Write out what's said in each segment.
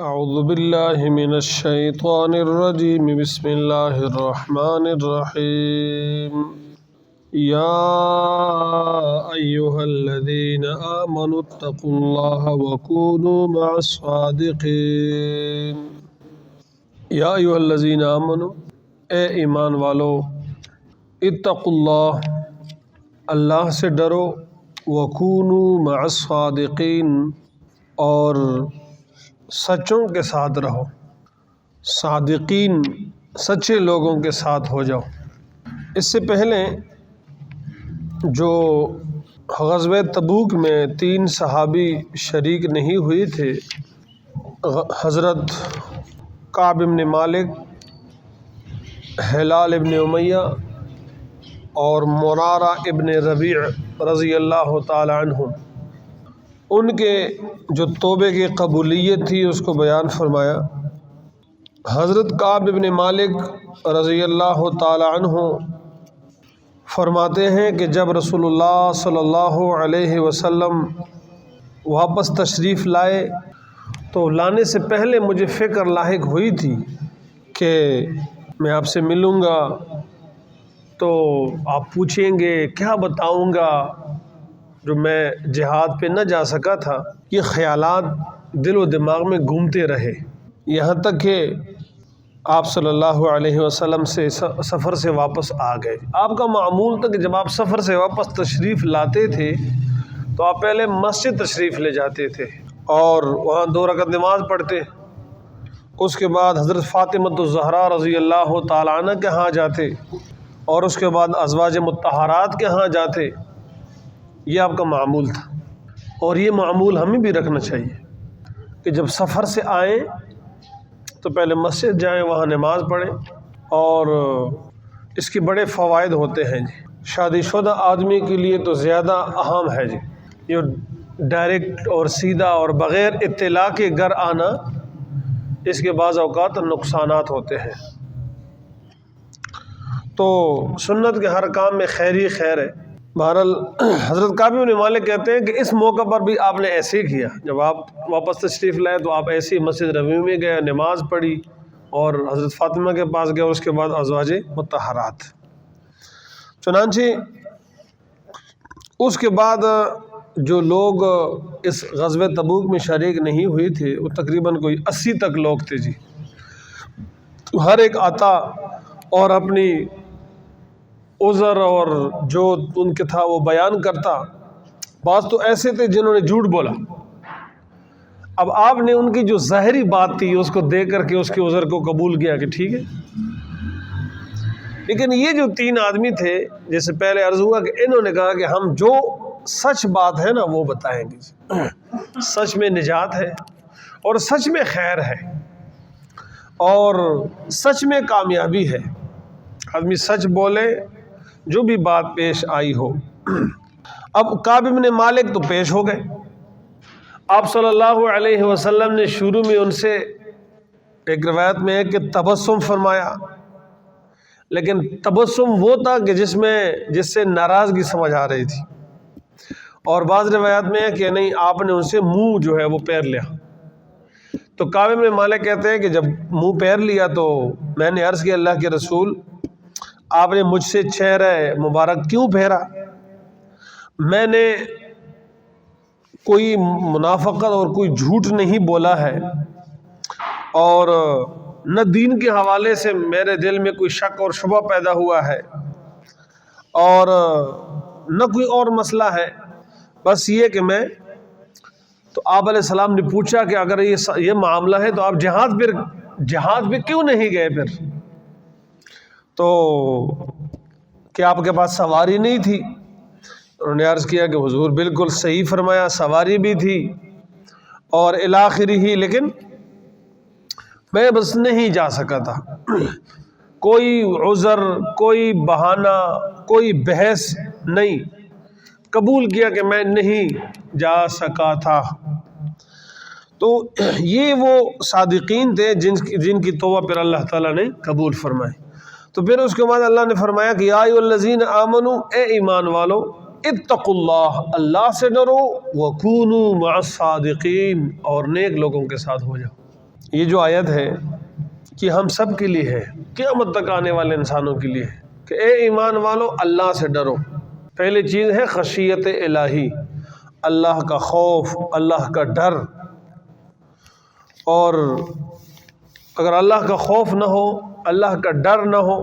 اعوذ باللہ من الشیطان الرجیم بسم اللہ الرحمن الرحیم یا ایہا الذین آمنوا اتقوا اللہ وکونوا مع الصادقین۔ یا ایہا الذین آمنوا، اے ایمان والو، اتقوا اللہ، اللہ سے ڈرو، وکونوا مع الصادقین، اور سچوں کے ساتھ رہو، صادقین سچے لوگوں کے ساتھ ہو جاؤ۔ اس سے پہلے جو غزوہ تبوک میں 3 صحابی شریک نہیں ہوئے تھے، حضرت کعب بن مالک، ہلال ابن امیہ اور مرارہ ابن ربیع رضی اللہ تعالی عنہم، ان کے جو توبے کی قبولیت تھی اس کو بیان فرمایا۔ حضرت کعب بن مالک رضی اللہ تعالی عنہ فرماتے ہیں کہ جب رسول اللہ صلی اللہ علیہ وسلم واپس تشریف لائے تو لانے سے پہلے مجھے فکر لاحق ہوئی تھی کہ میں آپ سے ملوں گا تو آپ پوچھیں گے کیا بتاؤں گا جو میں جہاد پہ نہ جا سکا تھا۔ یہ خیالات دل و دماغ میں گھومتے رہے، یہاں تک کہ آپ صلی اللہ علیہ وسلم سے سفر سے واپس آ گئے۔ آپ کا معمول تھا کہ جب آپ سفر سے واپس تشریف لاتے تھے تو آپ پہلے مسجد تشریف لے جاتے تھے اور وہاں 2 رکعت نماز پڑھتے، اس کے بعد حضرت فاطمہ الزہرا رضی اللہ تعالی عنہ کے ہاں جاتے، اور اس کے بعد ازواج مطہرات کے ہاں جاتے۔ یہ آپ کا معمول تھا، اور یہ معمول ہمیں بھی رکھنا چاہیے کہ جب سفر سے آئیں تو پہلے مسجد جائیں، وہاں نماز پڑھیں، اور اس کے بڑے فوائد ہوتے ہیں جی۔ شادی شدہ آدمی کے لیے تو زیادہ اہم ہے جی، یہ ڈائریکٹ اور سیدھا اور بغیر اطلاع کے گھر آنا، اس کے بعض اوقات نقصانات ہوتے ہیں۔ تو سنت کے ہر کام میں خیر ہی خیر ہے۔ بہرحال حضرت کعب بن مالک کہتے ہیں کہ اس موقع پر بھی آپ نے ایسے ہی کیا، جب آپ واپس تشریف لائے تو آپ ایسے ہی مسجد نبوی میں گئے، نماز پڑھی اور حضرت فاطمہ کے پاس گئے، اس کے بعد ازواج مطہرات۔ چنانچہ اس کے بعد جو لوگ اس غزوہ تبوک میں شریک نہیں ہوئے تھے وہ تقریباً کوئی 80 تک لوگ تھے جی۔ ہر ایک آتا اور اپنی عذر اور جو ان کے تھا وہ بیان کرتا۔ بعض تو ایسے تھے جنہوں نے جھوٹ بولا، اب آپ نے ان کی جو ظاہری بات تھی اس کو دیکھ کر کے اس کے عذر کو قبول کیا کہ ٹھیک ہے۔ لیکن یہ جو 3 آدمی تھے، جیسے پہلے عرض ہوا کہ انہوں نے کہا کہ ہم جو سچ بات ہے نا وہ بتائیں گے، سچ میں نجات ہے اور سچ میں خیر ہے اور سچ میں کامیابی ہے۔ آدمی سچ بولے جو بھی بات پیش آئی ہو۔ اب کعب بن مالک تو پیش ہو گئے، آپ صلی اللہ علیہ وسلم نے شروع میں ان سے ایک روایت میں ہے کہ تبسم فرمایا، لیکن تبسم وہ تھا کہ جس سے ناراضگی سمجھ آ رہی تھی، اور بعض روایات میں ہے کہ نہیں، آپ نے ان سے منہ جو ہے وہ پیر لیا۔ تو کعب بن مالک کہتے ہیں کہ جب منہ پیر لیا تو میں نے عرض کیا اللہ کے رسول، آپ نے مجھ سے چہرہ مبارک کیوں پھیرا؟ میں نے کوئی منافقت اور کوئی جھوٹ نہیں بولا ہے، اور نہ دین کے حوالے سے میرے دل میں کوئی شک اور شبہ پیدا ہوا ہے، اور نہ کوئی اور مسئلہ ہے، بس یہ کہ میں تو آپ علیہ السلام نے پوچھا کہ اگر یہ معاملہ ہے تو آپ جہاد پہ کیوں نہیں گئے پھر؟ تو کہ آپ کے پاس سواری نہیں تھی؟ انہوں نے عرض کیا کہ حضور بالکل صحیح فرمایا، سواری بھی تھی اور الاخری ہی، لیکن میں بس نہیں جا سکا تھا۔ کوئی عذر، کوئی بہانہ، کوئی بحث نہیں، قبول کیا کہ میں نہیں جا سکا تھا۔ تو یہ وہ صادقین تھے جن کی توبہ پر اللہ تعالیٰ نے قبول فرمائی۔ تو پھر اس کے بعد اللہ نے فرمایا کہ یا ایھا الذین آمنوا، اے ایمان والو، اتقوا اللہ، اللہ سے ڈرو، وکونوا مع الصادقین، اور نیک لوگوں کے ساتھ ہو جاؤ۔ یہ جو آیت ہے کہ ہم سب کے لیے ہے، قیامت تک آنے والے انسانوں کے لیے ہے کہ اے ایمان والو اللہ سے ڈرو۔ پہلی چیز ہے خشیت الہی، اللہ کا خوف، اللہ کا ڈر۔ اور اگر اللہ کا خوف نہ ہو، اللہ کا ڈر نہ ہو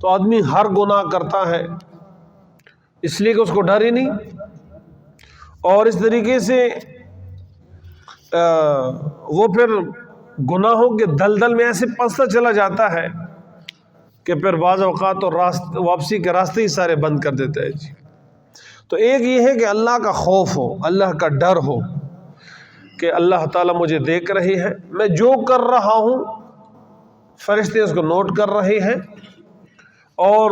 تو آدمی ہر گناہ کرتا ہے اس لیے کہ اس کو ڈر ہی نہیں، اور اس طریقے سے وہ پھر گناہوں کے دلدل میں ایسے پھنستا چلا جاتا ہے کہ پھر بعض اوقات تو واپسی کے راستے ہی سارے بند کر دیتا ہے جی۔ تو ایک یہ ہے کہ اللہ کا خوف ہو، اللہ کا ڈر ہو کہ اللہ تعالیٰ مجھے دیکھ رہی ہے، میں جو کر رہا ہوں فرشتے اس کو نوٹ کر رہے ہیں، اور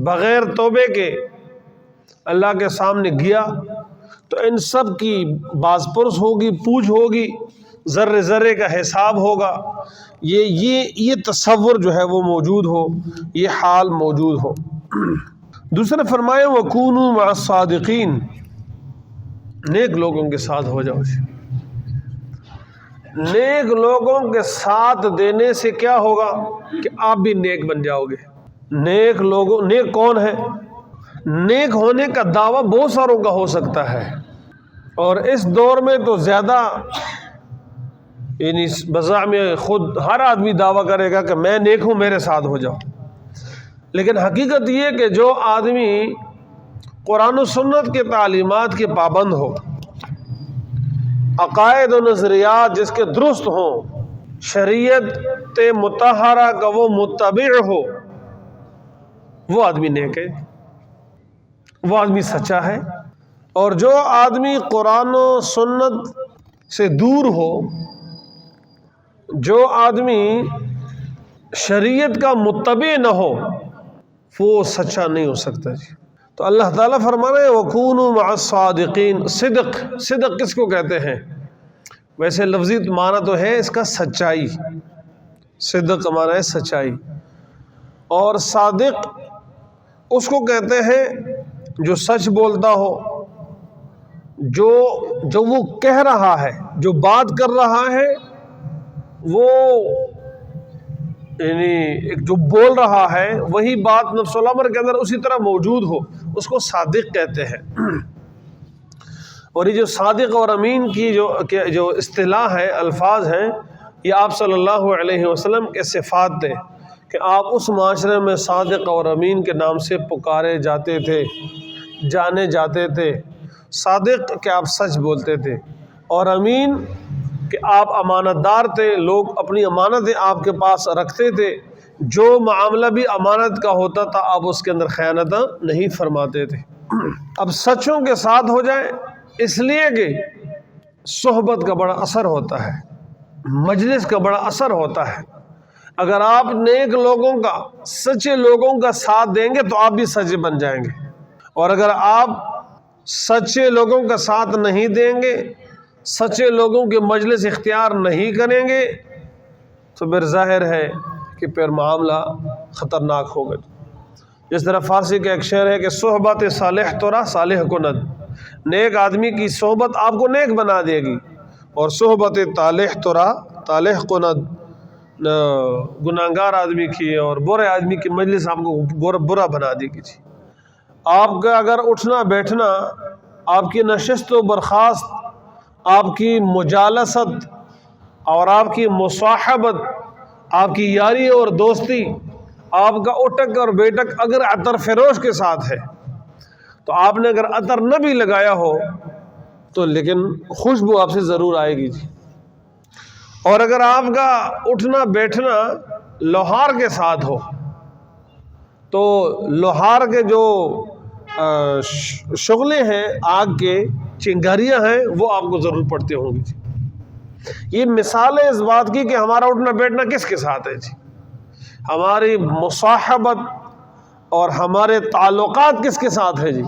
بغیر توبے کے اللہ کے سامنے گیا تو ان سب کی باز پرس ہوگی، پوچھ ہوگی، ذرے ذرے کا حساب ہوگا۔ یہ تصور جو ہے وہ موجود ہو، یہ حال موجود ہو۔ دوسرے فرمایا وَكُونُوا مَعَ الصَّادِقِينَ، نیک لوگوں کے ساتھ ہو جاؤ۔ نیک لوگوں کے ساتھ دینے سے کیا ہوگا کہ آپ بھی نیک بن جاؤ گے۔ نیک کون ہے؟ نیک ہونے کا دعویٰ بہت ساروں کا ہو سکتا ہے، اور اس دور میں تو زیادہ یعنی بزعم خود ہر آدمی دعویٰ کرے گا کہ میں نیک ہوں، میرے ساتھ ہو جاؤ۔ لیکن حقیقت یہ کہ جو آدمی قرآن و سنت کے تعلیمات کے پابند ہو، عقائد و نظریات جس کے درست ہوں، شریعت مطہرہ کا وہ متبع ہو، وہ آدمی نیک ہے، وہ آدمی سچا ہے۔ اور جو آدمی قرآن و سنت سے دور ہو، جو آدمی شریعت کا متبع نہ ہو، وہ سچا نہیں ہو سکتا جی۔ تو اللہ تعالیٰ فرما رہے ہیں وَكُونُوا مَعَ الصَّادِقِينَ۔ صدق کس کو کہتے ہیں؟ ویسے لفظی معنی تو ہے اس کا سچائی، صدق کا معنی ہے سچائی، اور صادق اس کو کہتے ہیں جو سچ بولتا ہو، جو وہ کہہ رہا ہے، جو بات کر رہا ہے، وہ یعنی ایک جو بول رہا ہے وہی بات نفس الامر کے اندر اسی طرح موجود ہو، اس کو صادق کہتے ہیں۔ اور یہ جو صادق اور امین کی جو اصطلاح ہے، الفاظ ہیں، یہ آپ صلی اللہ علیہ وسلم کے صفات تھے کہ آپ اس معاشرے میں صادق اور امین کے نام سے پکارے جاتے تھے، جانے جاتے تھے۔ صادق کہ آپ سچ بولتے تھے، اور امین کہ آپ امانت دار تھے، لوگ اپنی امانتیں آپ کے پاس رکھتے تھے، جو معاملہ بھی امانت کا ہوتا تھا آپ اس کے اندر خیانت نہیں فرماتے تھے۔ اب سچوں کے ساتھ ہو جائیں، اس لیے کہ صحبت کا بڑا اثر ہوتا ہے، مجلس کا بڑا اثر ہوتا ہے۔ اگر آپ نیک لوگوں کا، سچے لوگوں کا ساتھ دیں گے تو آپ بھی سچے بن جائیں گے، اور اگر آپ سچے لوگوں کا ساتھ نہیں دیں گے، سچے لوگوں کے مجلس اختیار نہیں کریں گے، تو پھر ظاہر ہے کہ پھر معاملہ خطرناک ہوگا۔ جس طرح فارسی کا ایک شعر ہے کہ صحبت صالح ترا صالح کند، نیک آدمی کی صحبت آپ کو نیک بنا دے گی، اور صحبت طالح ترا طالح کند، گناہگار آدمی کی اور برے آدمی کی مجلس آپ کو برا بنا دے گی جی۔ آپ کا اگر اٹھنا بیٹھنا، آپ کی نشست و برخاست، آپ کی مجالست اور آپ کی مصاحبت، آپ کی یاری اور دوستی، آپ کا اٹک اور بیٹک اگر عطر فروش کے ساتھ ہے، تو آپ نے اگر عطر نہ بھی لگایا ہو تو لیکن خوشبو آپ سے ضرور آئے گی جی۔ اور اگر آپ کا اٹھنا بیٹھنا لوہار کے ساتھ ہو تو لوہار کے جو شغلے ہیں، آگ کے چنگاریاں ہیں، وہ آپ کو ضرور پڑتے ہوں گی جی۔ یہ مثال ہے اس بات کی کہ ہمارا اٹھنا بیٹھنا کس کے ساتھ ہے جی، ہماری مصاحبت اور ہمارے تعلقات کس کے ساتھ ہے جی۔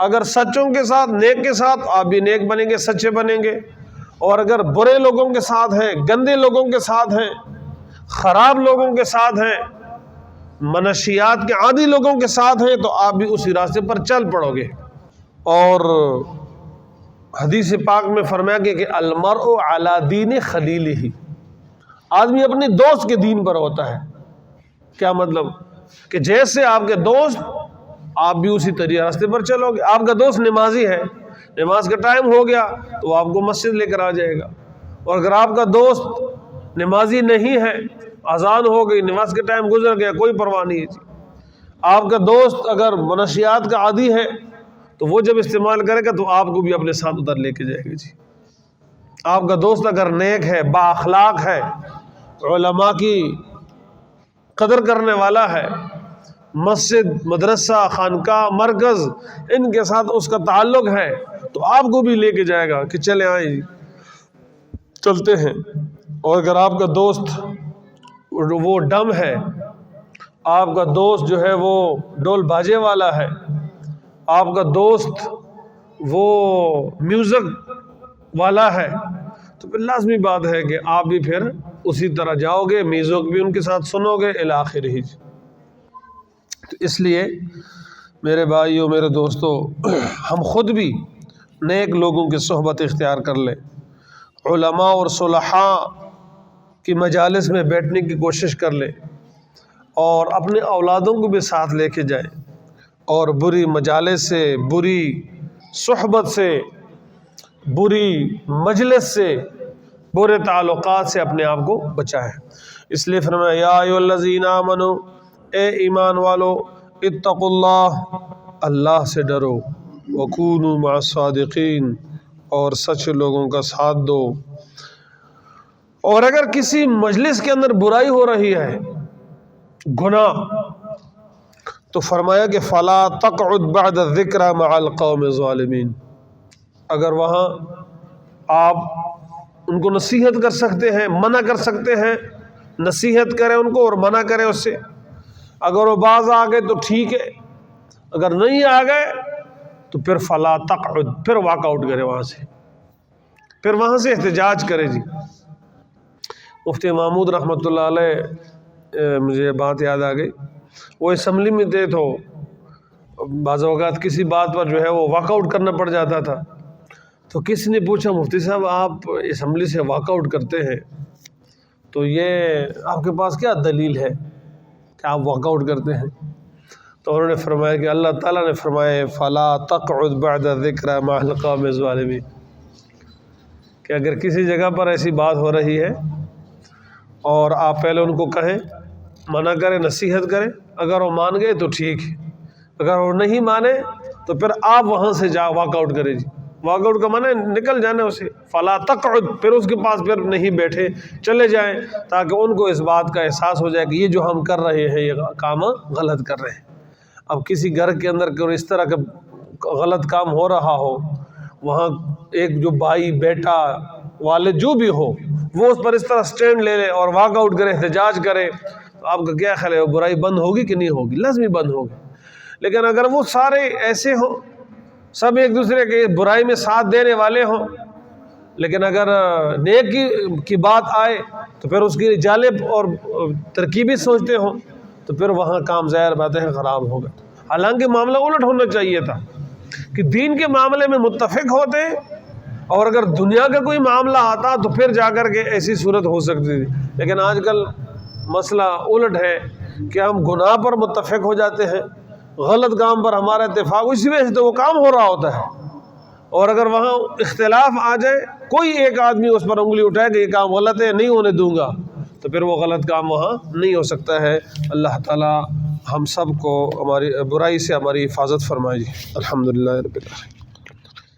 اگر سچوں کے ساتھ، نیک کے ساتھ، آپ بھی نیک بنیں گے، سچے بنیں گے، اور اگر برے لوگوں کے ساتھ ہیں، گندے لوگوں کے ساتھ ہیں، خراب لوگوں کے ساتھ ہیں، منشیات کے عادی لوگوں کے ساتھ ہیں، تو آپ بھی اسی راستے پر چل پڑو گے۔ اور حدیث پاک میں فرمایا کہ المرء علی دین خلیلہ، آدمی اپنے دوست کے دین پر ہوتا ہے۔ کیا مطلب؟ کہ جیسے آپ کے دوست آپ بھی اسی طریقے راستے پر چلو گے۔ آپ کا دوست نمازی ہے، نماز کا ٹائم ہو گیا تو وہ آپ کو مسجد لے کر آ جائے گا، اور اگر آپ کا دوست نمازی نہیں ہے، اذان ہو گئی، نماز کا ٹائم گزر گیا، کوئی پرواہ نہیں ہے جی۔ آپ کا دوست اگر منشیات کا عادی ہے تو وہ جب استعمال کرے گا تو آپ کو بھی اپنے ساتھ ادھر لے کے جائے گا جی۔ آپ کا دوست اگر نیک ہے، با اخلاق ہے، علماء کی قدر کرنے والا ہے، مسجد، مدرسہ، خانقاہ، مرکز ان کے ساتھ اس کا تعلق ہے، تو آپ کو بھی لے کے جائے گا کہ چلے آئیں جی، چلتے ہیں۔ اور اگر آپ کا دوست وہ ڈم ہے، آپ کا دوست جو ہے وہ ڈول باجے والا ہے، آپ کا دوست وہ میوزک والا ہے، تو پھر لازمی بات ہے کہ آپ بھی پھر اسی طرح جاؤ گے، میوزک بھی ان کے ساتھ سنو گے الی آخرہ۔ تو اس لیے میرے بھائیوں، میرے دوستو، ہم خود بھی نیک لوگوں کی صحبت اختیار کر لیں، علماء اور صلحاء کی مجالس میں بیٹھنے کی کوشش کر لیں، اور اپنے اولادوں کو بھی ساتھ لے کے جائیں، اور بری مجالس سے، بری صحبت سے، بری مجلس سے، برے تعلقات سے اپنے آپ کو بچائیں۔ اس لیے فرمایا یا ایھا الذین آمنوا، اے ایمان والو، اتقوا اللہ، اللہ سے ڈرو، وکونوا مع الصادقین، اور سچ لوگوں کا ساتھ دو۔ اور اگر کسی مجلس کے اندر برائی ہو رہی ہے، گناہ، تو فرمایا کہ فلا تقعد بعد الذکر مع القوم الظالمین، اگر وہاں آپ ان کو نصیحت کر سکتے ہیں، منع کر سکتے ہیں، نصیحت کریں ان کو اور منع کریں اس سے، اگر وہ باز آ گئے تو ٹھیک ہے، اگر نہیں آ گئے تو پھر فلا تقعد، پھر واک آؤٹ کرے وہاں سے، پھر وہاں سے احتجاج کرے جی۔ مفتی محمود رحمۃ اللہ علیہ، مجھے بات یاد آ گئی، وہ اسمبلی میں تھے تو بعض اوقات کسی بات پر جو ہے وہ واک آؤٹ کرنا پڑ جاتا تھا، تو کسی نے پوچھا مفتی صاحب آپ اسمبلی سے واک آؤٹ کرتے ہیں تو یہ آپ کے پاس کیا دلیل ہے کہ آپ واک آؤٹ کرتے ہیں؟ تو انہوں نے فرمایا کہ اللہ تعالیٰ نے فرمایا فلا تقعد بعد ذکر مع القوم الظالمین، کہ اگر کسی جگہ پر ایسی بات ہو رہی ہے اور آپ پہلے ان کو کہیں، منع کریں، نصیحت کریں، اگر وہ مان گئے تو ٹھیک ہے، اگر وہ نہیں مانے تو پھر آپ وہاں سے واک آؤٹ کریں جی۔ واک آؤٹ کا معنی نکل جانا اسے، فلا تقعد، پھر اس کے پاس پھر نہیں بیٹھے، چلے جائیں، تاکہ ان کو اس بات کا احساس ہو جائے کہ یہ جو ہم کر رہے ہیں یہ کام غلط کر رہے ہیں۔ اب کسی گھر کے اندر کوئی اس طرح کا غلط کام ہو رہا ہو، وہاں ایک جو بھائی، بیٹا، والد جو بھی ہو، وہ اس پر اس طرح سٹینڈ لے لے اور واک آؤٹ کرے، احتجاج کرے، تو آپ کا کیا خیال ہے وہ برائی بند ہوگی کہ نہیں ہوگی؟ لازمی بند ہوگی۔ لیکن اگر وہ سارے ایسے ہوں، سب ایک دوسرے کے برائی میں ساتھ دینے والے ہوں، لیکن اگر نیکی کی بات آئے تو پھر اس کی جالب اور ترکیبی سوچتے ہوں، تو پھر وہاں کام ظاہر بات ہے خراب ہوگا۔ حالانکہ معاملہ الٹ ہونا چاہیے تھا کہ دین کے معاملے میں متفق ہوتے، اور اگر دنیا کا کوئی معاملہ آتا تو پھر جا کر کے ایسی صورت ہو سکتی تھی۔ لیکن آج کل مسئلہ الٹ ہے کہ ہم گناہ پر متفق ہو جاتے ہیں، غلط کام پر ہمارا اتفاق، اسی وجہ سے تو وہ کام ہو رہا ہوتا ہے، اور اگر وہاں اختلاف آ جائے، کوئی ایک آدمی اس پر انگلی اٹھائے کہ یہ کام غلط ہے، نہیں ہونے دوں گا، تو پھر وہ غلط کام وہاں نہیں ہو سکتا ہے۔ اللہ تعالی ہم سب کو ہماری برائی سے ہماری حفاظت فرمائے۔ الحمدللہ رب العالمین۔